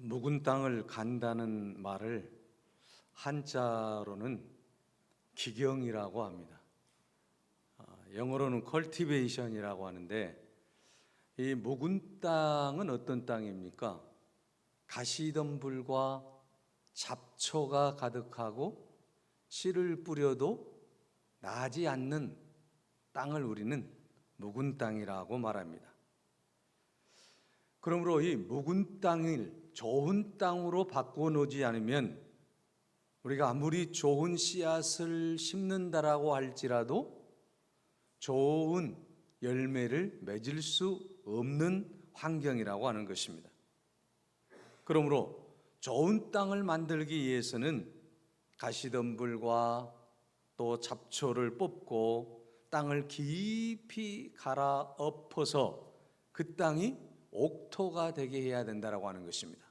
묵은 땅을 간다는 말을 한자로는 기경이라고 합니다. 영어로는 cultivation이라고 하는데, 이 묵은 땅은 어떤 땅입니까? 가시덤불과 잡초가 가득하고 씨를 뿌려도 나지 않는 땅을 우리는 묵은 땅이라고 말합니다. 그러므로 이 묵은 땅을 좋은 땅으로 바꿔놓지 않으면 우리가 아무리 좋은 씨앗을 심는다라고 할지라도 좋은 열매를 맺을 수 없는 환경이라고 하는 것입니다. 그러므로 좋은 땅을 만들기 위해서는 가시덤불과 또 잡초를 뽑고 땅을 깊이 갈아엎어서 그 땅이 옥토가 되게 해야 된다라고 하는 것입니다.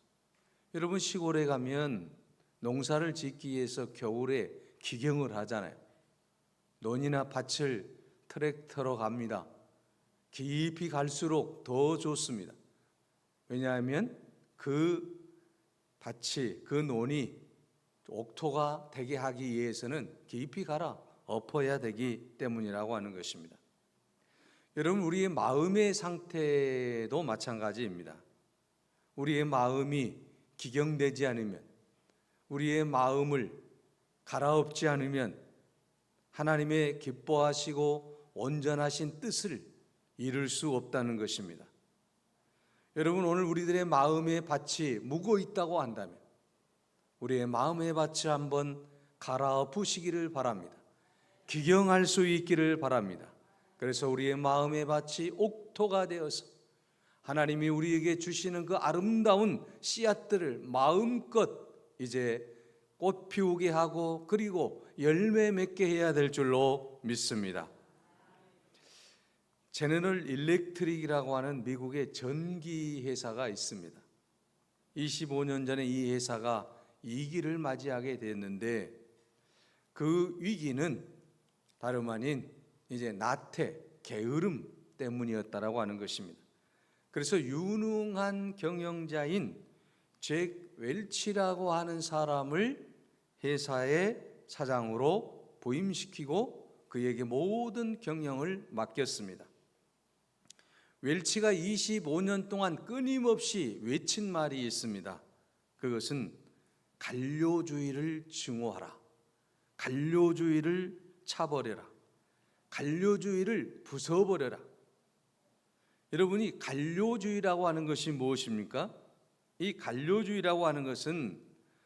여러분, 시골에 가면 농사를 짓기 위해서 겨울에 기경을 하잖아요. 논이나 밭을 트랙터로 갑니다. 깊이 갈수록 더 좋습니다. 왜냐하면 그 밭이, 그 논이 옥토가 되게 하기 위해서는 깊이 갈아 엎어야 되기 때문이라고 하는 것입니다. 여러분, 우리의 마음의 상태도 마찬가지입니다. 우리의 마음이 기경되지 않으면, 우리의 마음을 갈아엎지 않으면 하나님의 기뻐하시고 온전하신 뜻을 이룰 수 없다는 것입니다. 여러분, 오늘 우리들의 마음의 밭이 묵어 있다고 한다면 우리의 마음의 밭을 한번 갈아엎으시기를 바랍니다. 기경할 수 있기를 바랍니다. 그래서 우리의 마음의 밭이 옥토가 되어서 하나님이 우리에게 주시는 그 아름다운 씨앗들을 마음껏 이제 꽃 피우게 하고 그리고 열매 맺게 해야 될 줄로 믿습니다. 제너럴 일렉트릭이라고 하는 미국의 전기 회사가 있습니다. 25년 전에 이 회사가 위기를 맞이하게 됐는데, 그 위기는 다름 아닌 이제 나태, 게으름 때문이었다라고 하는 것입니다. 그래서 유능한 경영자인 잭 웰치라고 하는 사람을 회사의 사장으로 부임시키고 그에게 모든 경영을 맡겼습니다. 웰치가 25년 동안 끊임없이 외친 말이 있습니다. 그것은 관료주의를 증오하라, 관료주의를 차버려라, 관료주의를 부숴버려라. 여러분이 관료주의라고 하는 것이 무엇입니까? 이 관료주의라고 하는 것은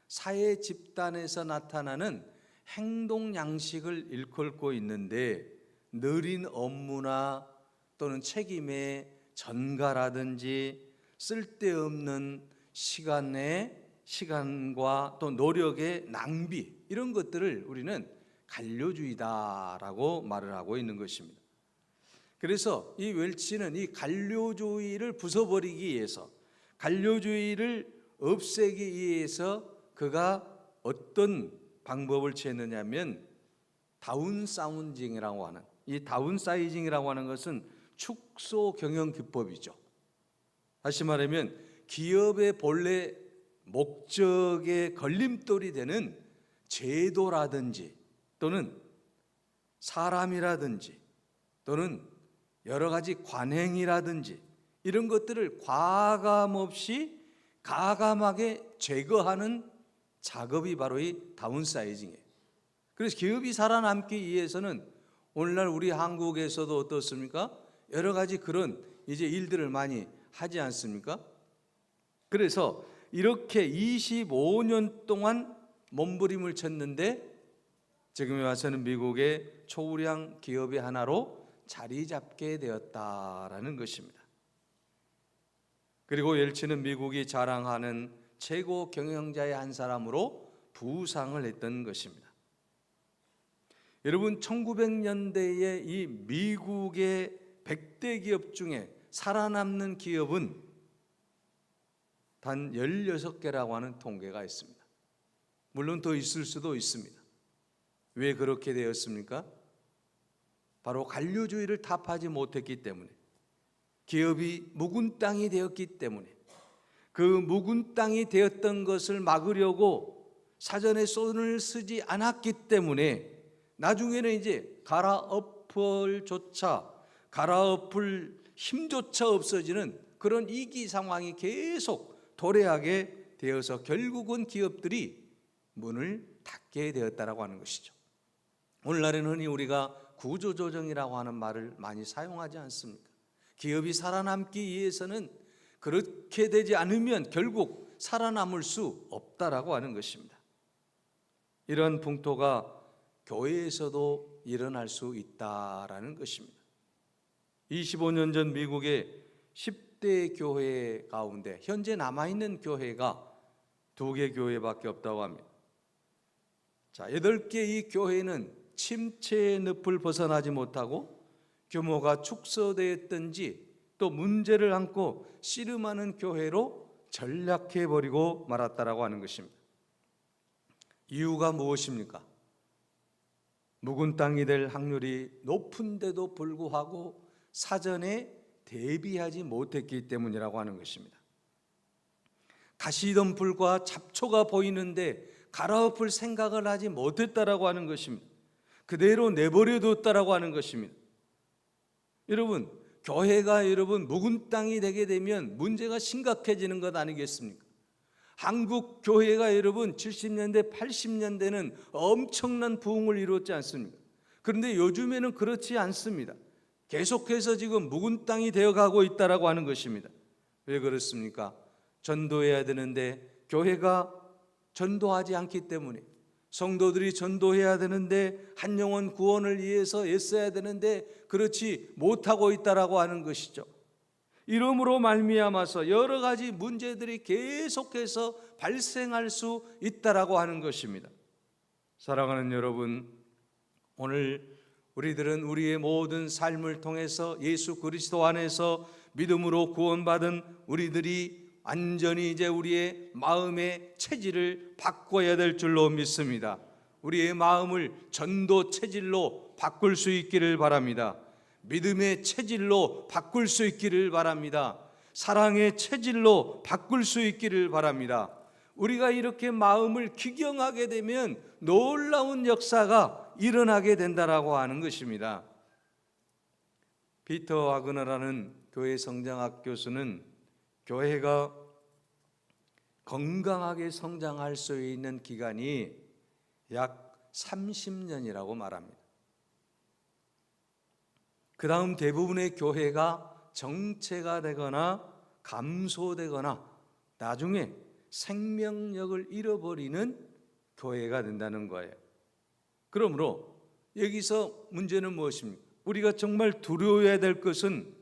사회 집단에서 나타나는 행동 양식을 일컬고 있는데, 느린 업무나 또는 책임의 전가라든지 쓸데없는 시간과 또 노력의 낭비, 이런 것들을 우리는 관료주의다라고 말을 하고 있는 것입니다. 그래서 이 웰치는 이 관료주의를 부숴버리기 위해서, 관료주의를 없애기 위해서 그가 어떤 방법을 취했느냐면 다운사이징이라고 하는, 이 다운사이징이라고 하는 것은 축소 경영 기법이죠. 다시 말하면 기업의 본래 목적의 걸림돌이 되는 제도라든지 또는 사람이라든지 또는 여러 가지 관행이라든지 이런 것들을 과감없이 가감하게 제거하는 작업이 바로 이 다운사이징이에요. 그래서 기업이 살아남기 위해서는 오늘날 우리 한국에서도 어떻습니까? 여러 가지 그런 이제 일들을 많이 하지 않습니까? 그래서 이렇게 25년 동안 몸부림을 쳤는데 지금에 와서는 미국의 초우량 기업의 하나로 자리 잡게 되었다라는 것입니다. 그리고 옐치는 미국이 자랑하는 최고 경영자의 한 사람으로 부상을 했던 것입니다. 여러분, 1900년대에 이 미국의 100대 기업 중에 살아남는 기업은 단 16개라고 하는 통계가 있습니다. 물론 더 있을 수도 있습니다. 왜 그렇게 되었습니까? 바로 관료주의를 타파하지 못했기 때문에, 기업이 묵은 땅이 되었기 때문에, 그 묵은 땅이 되었던 것을 막으려고 사전에 손을 쓰지 않았기 때문에 나중에는 이제 갈아엎을 힘조차 없어지는 그런 위기 상황이 계속 도래하게 되어서 결국은 기업들이 문을 닫게 되었다라고 하는 것이죠. 오늘날에는 흔히 우리가 구조조정이라고 하는 말을 많이 사용하지 않습니까? 기업이 살아남기 위해서는 그렇게 되지 않으면 결국 살아남을 수 없다라고 하는 것입니다. 이런 풍토가 교회에서도 일어날 수 있다라는 것입니다. 25년 전 미국의 10대 교회 가운데 현재 남아있는 교회가 2개 교회밖에 없다고 합니다. 자, 8개 이 교회는 침체의 늪을 벗어나지 못하고 규모가 축소되었든지 또 문제를 안고 씨름하는 교회로 전락해버리고 말았다라고 하는 것입니다. 이유가 무엇입니까? 묵은 땅이 될 확률이 높은데도 불구하고 사전에 대비하지 못했기 때문이라고 하는 것입니다. 가시덤불과 잡초가 보이는데 갈아엎을 생각을 하지 못했다라고 하는 것입니다. 그대로 내버려뒀다라고 하는 것입니다. 여러분, 교회가 묵은 땅이 되게 되면 문제가 심각해지는 것 아니겠습니까? 한국 교회가 70년대, 80년대는 엄청난 부흥을 이루었지 않습니까? 그런데 요즘에는 그렇지 않습니다. 계속해서 지금 묵은 땅이 되어가고 있다라고 하는 것입니다. 왜 그렇습니까? 전도해야 되는데 교회가 전도하지 않기 때문에, 성도들이 전도해야 되는데 한 영혼 구원을 위해서 애써야 되는데 그렇지 못하고 있다라고 하는 것이죠. 이러므로 말미암아서 여러 가지 문제들이 계속해서 발생할 수 있다라고 하는 것입니다. 사랑하는 여러분, 오늘 우리들은 우리의 모든 삶을 통해서 예수 그리스도 안에서 믿음으로 구원받은 우리들이 완전히 이제 우리의 마음의 체질을 바꿔야 될 줄로 믿습니다. 우리의 마음을 전도 체질로 바꿀 수 있기를 바랍니다. 믿음의 체질로 바꿀 수 있기를 바랍니다. 사랑의 체질로 바꿀 수 있기를 바랍니다. 우리가 이렇게 마음을 기경하게 되면 놀라운 역사가 일어나게 된다라고 하는 것입니다. 피터 와그너라는 교회 성장학 교수는 교회가 건강하게 성장할 수 있는 기간이 약 30년이라고 말합니다. 그 다음 대부분의 교회가 정체가 되거나 감소되거나 나중에 생명력을 잃어버리는 교회가 된다는 거예요. 그러므로 여기서 문제는 무엇입니까? 우리가 정말 두려워해야 될 것은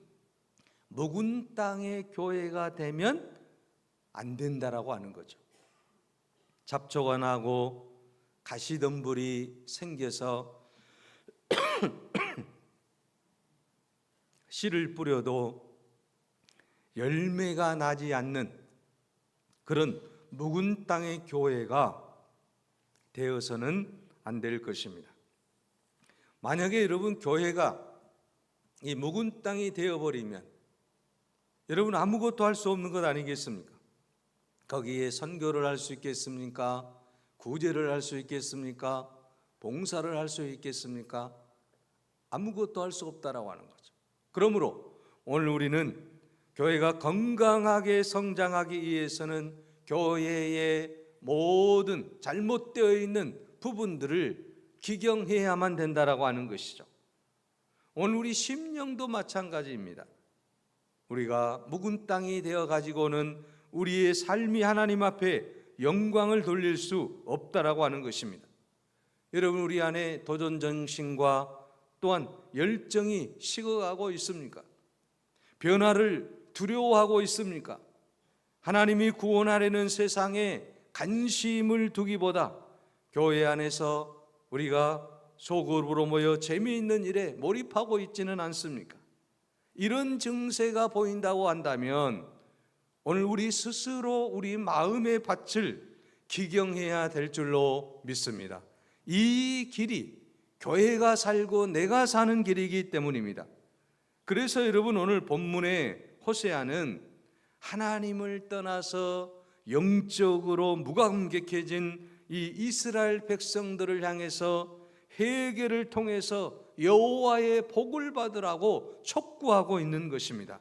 묵은 땅의 교회가 되면 안 된다라고 하는 거죠. 잡초가 나고 가시덤불이 생겨서 씨를 뿌려도 열매가 나지 않는 그런 묵은 땅의 교회가 되어서는 안 될 것입니다. 만약에 여러분 교회가 이 묵은 땅이 되어버리면 여러분 아무것도 할 수 없는 것 아니겠습니까? 거기에 선교를 할 수 있겠습니까? 구제를 할 수 있겠습니까? 봉사를 할 수 있겠습니까? 아무것도 할 수 없다라고 하는 거죠. 그러므로 오늘 우리는 교회가 건강하게 성장하기 위해서는 교회의 모든 잘못되어 있는 부분들을 기경해야만 된다라고 하는 것이죠. 오늘 우리 심령도 마찬가지입니다. 우리가 묵은 땅이 되어 가지고는 우리의 삶이 하나님 앞에 영광을 돌릴 수 없다라고 하는 것입니다. 여러분, 우리 안에 도전 정신과 또한 열정이 식어가고 있습니까? 변화를 두려워하고 있습니까? 하나님이 구원하려는 세상에 관심을 두기보다 교회 안에서 우리가 소그룹으로 모여 재미있는 일에 몰입하고 있지는 않습니까? 이런 증세가 보인다고 한다면 오늘 우리 스스로 우리 마음의 밭을 기경해야 될 줄로 믿습니다. 이 길이 교회가 살고 내가 사는 길이기 때문입니다. 그래서 여러분 오늘 본문의 호세아는 하나님을 떠나서 영적으로 무감격해진 이 이스라엘 백성들을 향해서 회개를 통해서 여호와의 복을 받으라고 촉구하고 있는 것입니다.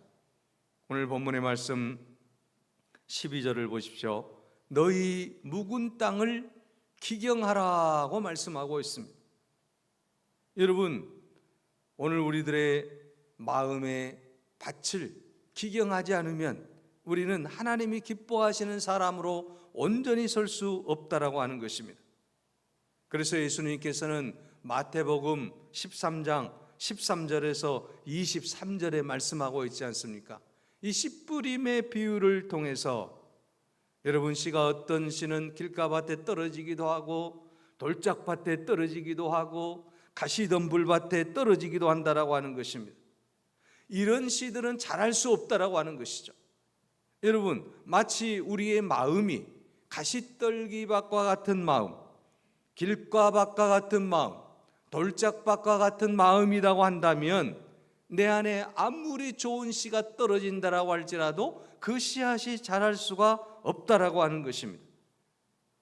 오늘 본문의 말씀 12절을 보십시오. 너희 묵은 땅을 기경하라고 말씀하고 있습니다. 여러분, 오늘 우리들의 마음의 밭을 기경하지 않으면 우리는 하나님이 기뻐하시는 사람으로 온전히 설 수 없다라고 하는 것입니다. 그래서 예수님께서는 마태복음 13장 13절에서 23절에 말씀하고 있지 않습니까? 이 씨 뿌림의 비유를 통해서 여러분, 씨가 어떤 씨는 길가밭에 떨어지기도 하고 돌짝밭에 떨어지기도 하고 가시덤불밭에 떨어지기도 한다라고 하는 것입니다. 이런 씨들은 자랄 수 없다라고 하는 것이죠. 여러분, 마치 우리의 마음이 가시떨기밭과 같은 마음, 길가밭과 같은 마음, 돌짝밭과 같은 마음이라고 한다면 내 안에 아무리 좋은 씨가 떨어진다라고 할지라도 그 씨앗이 자랄 수가 없다라고 하는 것입니다.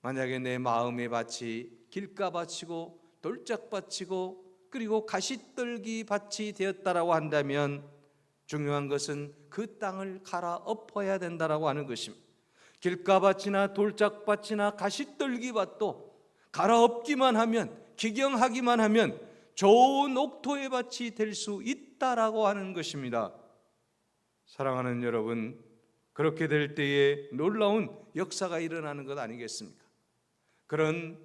만약에 내 마음의 밭이 길가밭이고 돌짝밭이고 그리고 가시떨기 밭이 되었다라고 한다면 중요한 것은 그 땅을 갈아엎어야 된다라고 하는 것입니다. 길가밭이나 돌짝밭이나 가시떨기 밭도 갈아엎기만 하면, 기경하기만 하면 좋은 옥토의 밭이 될 수 있다라고 하는 것입니다. 사랑하는 여러분, 그렇게 될 때에 놀라운 역사가 일어나는 것 아니겠습니까? 그런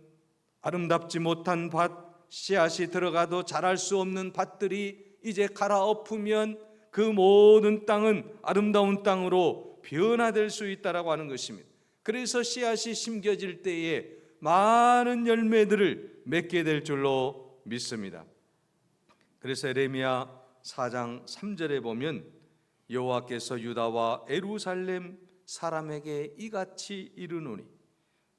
아름답지 못한 밭, 씨앗이 들어가도 자랄 수 없는 밭들이 이제 갈아엎으면 그 모든 땅은 아름다운 땅으로 변화될 수 있다라고 하는 것입니다. 그래서 씨앗이 심겨질 때에 많은 열매들을 맺게 될 줄로 믿습니다. 그래서 에레미야 4장 3절에 보면 여호와께서 유다와 예루살렘 사람에게 이같이 이르노니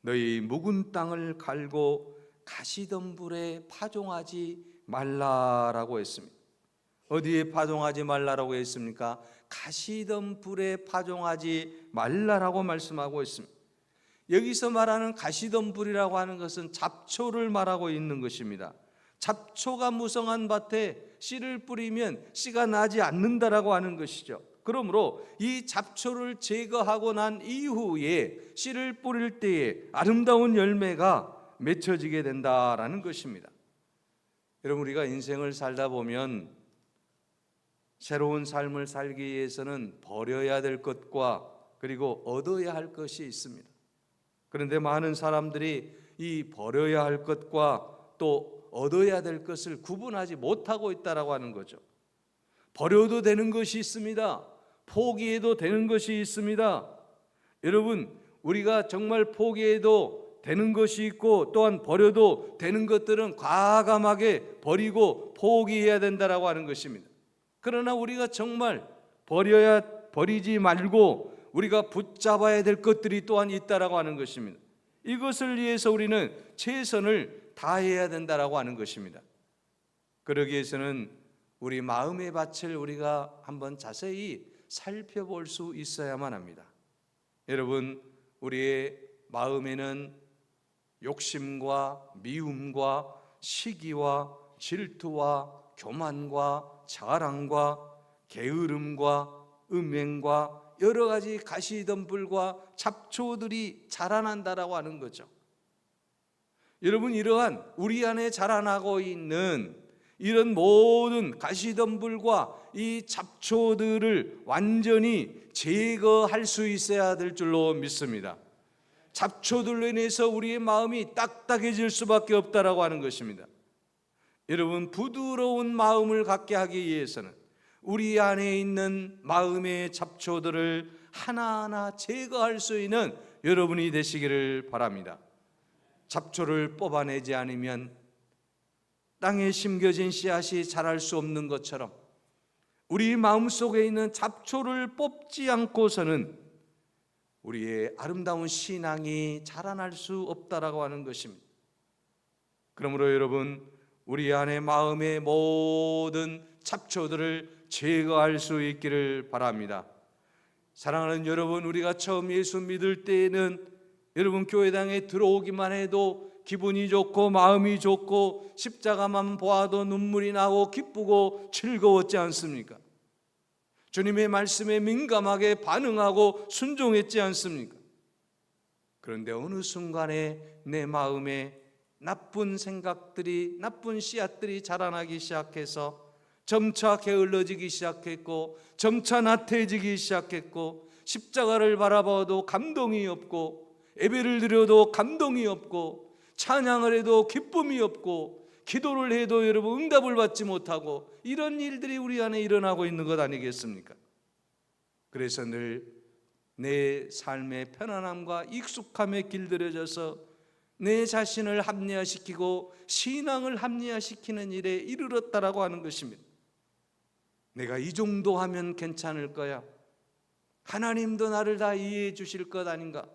너희 묵은 땅을 갈고 가시덤불에 파종하지 말라라고 했습니다. 어디에 파종하지 말라라고 했습니까? 가시덤불에 파종하지 말라라고 말씀하고 있습니다. 여기서 말하는 가시덤불이라고 하는 것은 잡초를 말하고 있는 것입니다. 잡초가 무성한 밭에 씨를 뿌리면 씨가 나지 않는다라고 하는 것이죠. 그러므로 이 잡초를 제거하고 난 이후에 씨를 뿌릴 때에 아름다운 열매가 맺혀지게 된다라는 것입니다. 여러분, 우리가 인생을 살다 보면 새로운 삶을 살기 위해서는 버려야 될 것과 그리고 얻어야 할 것이 있습니다. 그런데 많은 사람들이 이 버려야 할 것과 또 얻어야 될 것을 구분하지 못하고 있다라고 하는 거죠. 버려도 되는 것이 있습니다. 포기해도 되는 것이 있습니다. 여러분, 우리가 정말 포기해도 되는 것이 있고 또한 버려도 되는 것들은 과감하게 버리고 포기해야 된다라고 하는 것입니다. 그러나 우리가 정말 버리지 말고 우리가 붙잡아야 될 것들이 또한 있다라고 하는 것입니다. 이것을 위해서 우리는 최선을 다해야 된다라고 하는 것입니다. 그러기 위해서는 우리 마음의 밭을 우리가 한번 자세히 살펴볼 수 있어야만 합니다. 여러분, 우리의 마음에는 욕심과 미움과 시기와 질투와 교만과 자랑과 게으름과 음행과 여러 가지 가시덤불과 잡초들이 자라난다라고 하는 거죠. 여러분, 이러한 우리 안에 자라나고 있는 이런 모든 가시덤불과 이 잡초들을 완전히 제거할 수 있어야 될 줄로 믿습니다. 잡초들로 인해서 우리의 마음이 딱딱해질 수밖에 없다라고 하는 것입니다. 여러분, 부드러운 마음을 갖게 하기 위해서는 우리 안에 있는 마음의 잡초들을 하나하나 제거할 수 있는 여러분이 되시기를 바랍니다. 잡초를 뽑아내지 않으면 땅에 심겨진 씨앗이 자랄 수 없는 것처럼 우리 마음속에 있는 잡초를 뽑지 않고서는 우리의 아름다운 신앙이 자라날 수 없다라고 하는 것입니다. 그러므로 여러분, 우리 안에 마음의 모든 잡초들을 제거할 수 있기를 바랍니다. 사랑하는 여러분, 우리가 처음 예수 믿을 때에는 여러분 교회당에 들어오기만 해도 기분이 좋고 마음이 좋고 십자가만 보아도 눈물이 나고 기쁘고 즐거웠지 않습니까? 주님의 말씀에 민감하게 반응하고 순종했지 않습니까? 그런데 어느 순간에 내 마음에 나쁜 생각들이, 나쁜 씨앗들이 자라나기 시작해서 점차 게을러지기 시작했고 점차 나태해지기 시작했고 십자가를 바라봐도 감동이 없고 예배를 드려도 감동이 없고 찬양을 해도 기쁨이 없고 기도를 해도 여러분 응답을 받지 못하고 이런 일들이 우리 안에 일어나고 있는 것 아니겠습니까? 그래서 늘 내 삶의 편안함과 익숙함에 길들여져서 내 자신을 합리화시키고 신앙을 합리화시키는 일에 이르렀다라고 하는 것입니다. 내가 이 정도 하면 괜찮을 거야, 하나님도 나를 다 이해해 주실 것 아닌가,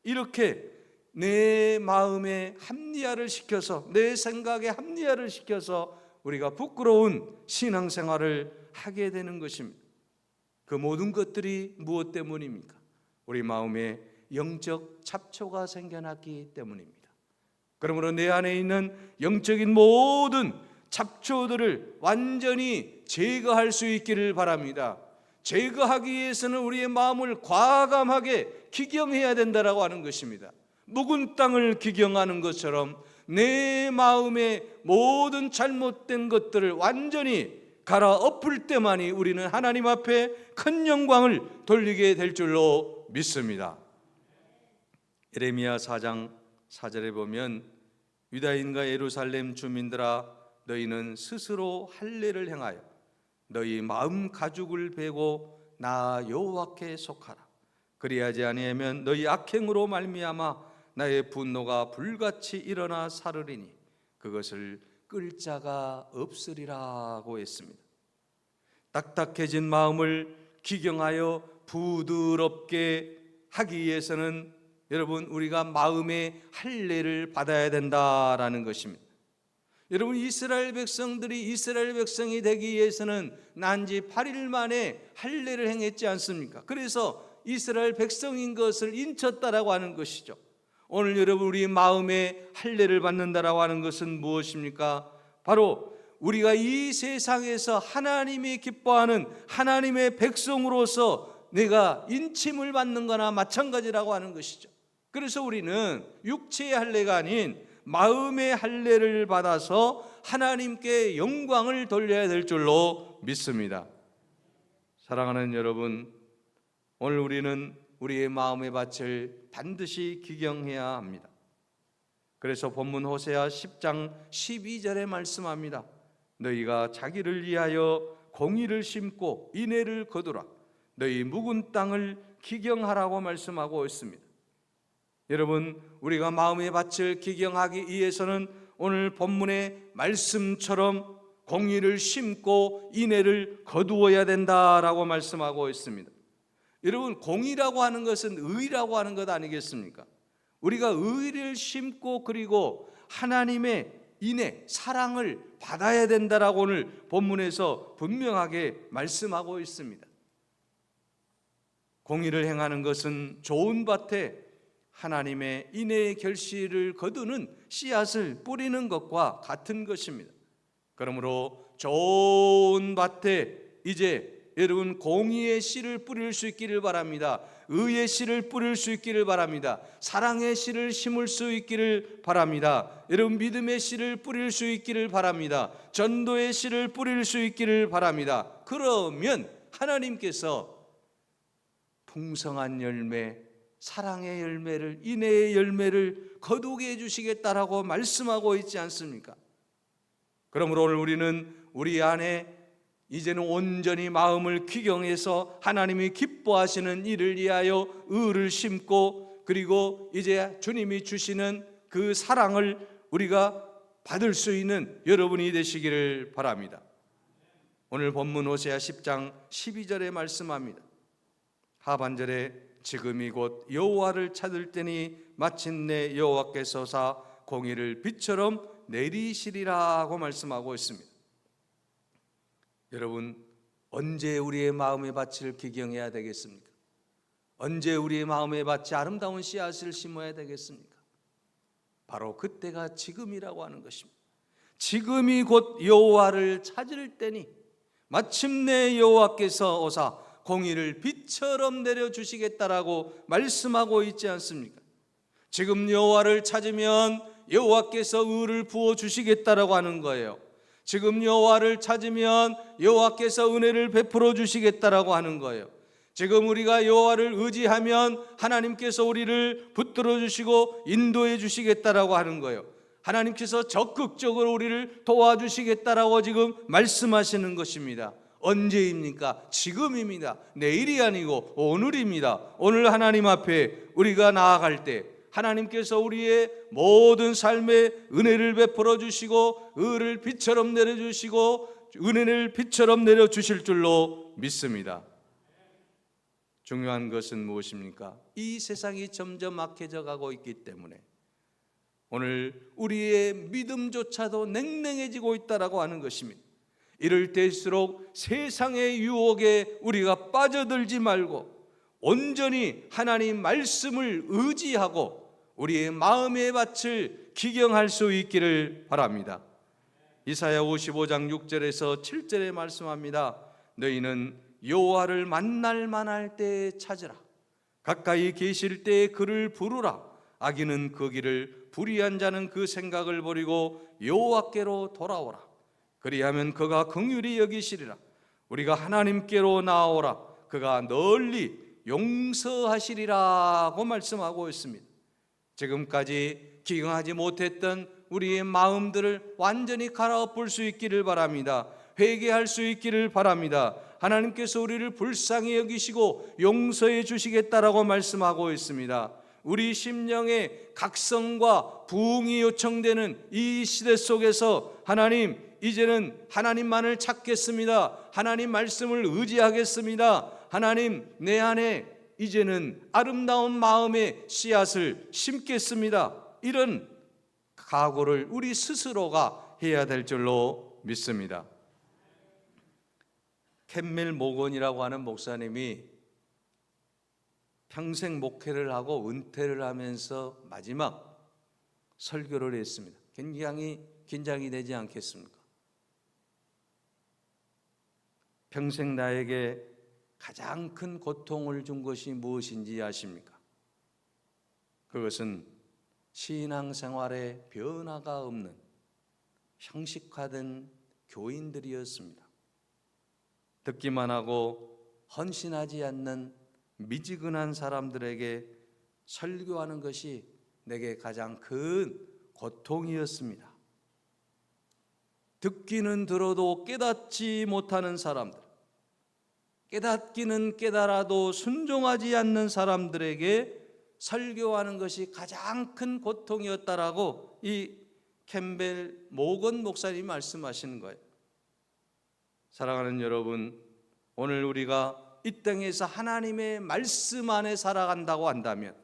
이렇게 내 마음에 합리화를 시켜서, 내 생각에 합리화를 시켜서 우리가 부끄러운 신앙생활을 하게 되는 것입니다. 그 모든 것들이 무엇 때문입니까? 우리 마음에 영적 잡초가 생겨났기 때문입니다. 그러므로 내 안에 있는 영적인 모든 잡초들을 완전히 제거할 수 있기를 바랍니다. 제거하기 위해서는 우리의 마음을 과감하게 기경해야 된다라고 하는 것입니다. 묵은 땅을 기경하는 것처럼 내 마음의 모든 잘못된 것들을 완전히 갈아엎을 때만이 우리는 하나님 앞에 큰 영광을 돌리게 될 줄로 믿습니다. 예레미야 4장 4절에 보면 유다인과 예루살렘 주민들아, 너희는 스스로 할례를 행하여 너희 마음 가죽을 베고 나 여호와께 속하라. 그리하지 아니하면 너희 악행으로 말미암아 나의 분노가 불같이 일어나 사르리니 그것을 끌 자가 없으리라고 했습니다. 딱딱해진 마음을 기경하여 부드럽게 하기 위해서는 여러분 우리가 마음의 할례를 받아야 된다라는 것입니다. 여러분, 이스라엘 백성들이 이스라엘 백성이 되기 위해서는 난지 8일 만에 할례를 행했지 않습니까? 그래서 이스라엘 백성인 것을 인쳤다라고 하는 것이죠. 오늘 여러분 우리 마음에 할례를 받는다라고 하는 것은 무엇입니까? 바로 우리가 이 세상에서 하나님이 기뻐하는 하나님의 백성으로서 내가 인침을 받는 거나 마찬가지라고 하는 것이죠. 그래서 우리는 육체의 할례가 아닌 마음의 할례를 받아서 하나님께 영광을 돌려야 될 줄로 믿습니다. 사랑하는 여러분, 오늘 우리는 우리의 마음의 밭을 반드시 기경해야 합니다. 그래서 본문 호세아 10장 12절에 말씀합니다. 너희가 자기를 위하여 공의를 심고 인애를 거두라. 너희 묵은 땅을 기경하라고 말씀하고 있습니다. 여러분, 우리가 마음의 밭을 기경하기 위해서는 오늘 본문의 말씀처럼 공의를 심고 인애를 거두어야 된다라고 말씀하고 있습니다. 여러분, 공의라고 하는 것은 의라고 하는 것 아니겠습니까? 우리가 의를 심고 그리고 하나님의 인애, 사랑을 받아야 된다라고 오늘 본문에서 분명하게 말씀하고 있습니다. 공의를 행하는 것은 좋은 밭에 하나님의 인애의 결실을 거두는 씨앗을 뿌리는 것과 같은 것입니다. 그러므로 좋은 밭에 이제 여러분 공의의 씨를 뿌릴 수 있기를 바랍니다. 의의 씨를 뿌릴 수 있기를 바랍니다. 사랑의 씨를 심을 수 있기를 바랍니다. 여러분 믿음의 씨를 뿌릴 수 있기를 바랍니다. 전도의 씨를 뿌릴 수 있기를 바랍니다. 그러면 하나님께서 풍성한 열매, 사랑의 열매를, 인애의 열매를 거두게 해주시겠다라고 말씀하고 있지 않습니까? 그러므로 오늘 우리는 우리 안에 이제는 온전히 마음을 기경해서 하나님이 기뻐하시는 일을 위하여 의를 심고 그리고 이제 주님이 주시는 그 사랑을 우리가 받을 수 있는 여러분이 되시기를 바랍니다. 오늘 본문 호세아 10장 12절에 말씀합니다. 하반절에 지금이 곧 여호와를 찾을 때니 마침내 여호와께서 사 공의를 빛처럼 내리시리라고 말씀하고 있습니다. 여러분, 언제 우리의 마음의 밭을 기경해야 되겠습니까? 언제 우리의 마음에 밭에 아름다운 씨앗을 심어야 되겠습니까? 바로 그때가 지금이라고 하는 것입니다. 지금이 곧 여호와를 찾을 때니 마침내 여호와께서 오사 공의를 빛처럼 내려주시겠다라고 말씀하고 있지 않습니까? 지금 여호와를 찾으면 여호와께서 의를 부어주시겠다라고 하는 거예요. 지금 여호와를 찾으면 여호와께서 은혜를 베풀어 주시겠다라고 하는 거예요. 지금 우리가 여호와를 의지하면 하나님께서 우리를 붙들어 주시고 인도해 주시겠다라고 하는 거예요. 하나님께서 적극적으로 우리를 도와주시겠다라고 지금 말씀하시는 것입니다. 언제입니까? 지금입니다. 내일이 아니고 오늘입니다. 오늘 하나님 앞에 우리가 나아갈 때 하나님께서 우리의 모든 삶에 은혜를 베풀어 주시고 의를 빛처럼 내려주시고 은혜를 빛처럼 내려주실 줄로 믿습니다. 중요한 것은 무엇입니까? 이 세상이 점점 악해져 가고 있기 때문에 오늘 우리의 믿음조차도 냉랭해지고 있다라고 하는 것입니다. 이럴 때일수록 세상의 유혹에 우리가 빠져들지 말고 온전히 하나님 말씀을 의지하고 우리의 마음의 밭을 기경할 수 있기를 바랍니다. 이사야 55장 6절에서 7절에 말씀합니다. 너희는 여호와를 만날 만할 때에 찾으라. 가까이 계실 때에 그를 부르라. 악인은 그 길을, 불의한 자는 그 생각을 버리고 여호와께로 돌아오라. 그리하면 그가 긍휼히 여기시리라. 우리가 하나님께로 나아오라. 그가 널리 용서하시리라고 말씀하고 있습니다. 지금까지 기경하지 못했던 우리의 마음들을 완전히 갈아엎을 수 있기를 바랍니다. 회개할 수 있기를 바랍니다. 하나님께서 우리를 불쌍히 여기시고 용서해 주시겠다라고 말씀하고 있습니다. 우리 심령의 각성과 부흥이 요청되는 이 시대 속에서 하나님, 이제는 하나님만을 찾겠습니다. 하나님 말씀을 의지하겠습니다. 하나님, 내 안에 이제는 아름다운 마음의 씨앗을 심겠습니다. 이런 각오를 우리 스스로가 해야 될 줄로 믿습니다. 캠밀 모건이라고 하는 목사님이 평생 목회를 하고 은퇴를 하면서 마지막 설교를 했습니다. 굉장히 긴장이 되지 않겠습니까? 평생 나에게 가장 큰 고통을 준 것이 무엇인지 아십니까? 그것은 신앙생활에 변화가 없는 형식화된 교인들이었습니다. 듣기만 하고 헌신하지 않는 미지근한 사람들에게 설교하는 것이 내게 가장 큰 고통이었습니다. 듣기는 들어도 깨닫지 못하는 사람들, 깨닫기는 깨달아도 순종하지 않는 사람들에게 설교하는 것이 가장 큰 고통이었다라고 이 캠벨 모건 목사님이 말씀하시는 거예요. 사랑하는 여러분, 오늘 우리가 이 땅에서 하나님의 말씀 안에 살아간다고 한다면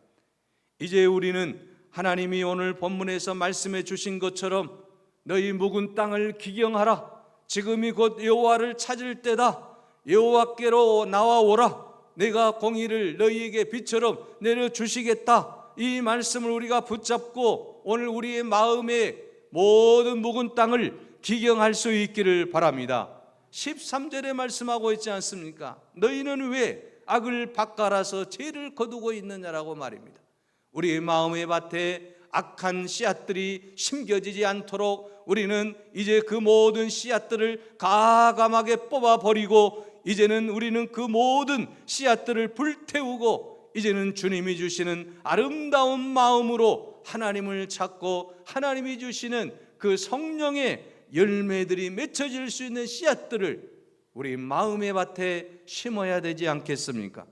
이제 우리는 하나님이 오늘 본문에서 말씀해 주신 것처럼 너희 묵은 땅을 기경하라. 지금이 곧 여호와를 찾을 때다. 여호와께로 나와오라. 내가 공의를 너희에게 빛처럼 내려주시겠다. 이 말씀을 우리가 붙잡고 오늘 우리의 마음의 모든 묵은 땅을 기경할 수 있기를 바랍니다. 13절에 말씀하고 있지 않습니까? 너희는 왜 악을 밭갈아서 죄를 거두고 있느냐라고 말입니다. 우리의 마음의 밭에 악한 씨앗들이 심겨지지 않도록 우리는 이제 그 모든 씨앗들을 가감하게 뽑아버리고 이제는 우리는 그 모든 씨앗들을 불태우고 이제는 주님이 주시는 아름다운 마음으로 하나님을 찾고 하나님이 주시는 그 성령의 열매들이 맺혀질 수 있는 씨앗들을 우리 마음의 밭에 심어야 되지 않겠습니까?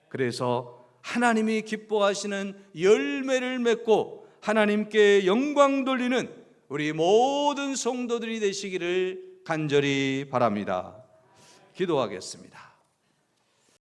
그래서 하나님이 기뻐하시는 열매를 맺고 하나님께 영광 돌리는 우리 모든 성도들이 되시기를 간절히 바랍니다. 기도하겠습니다.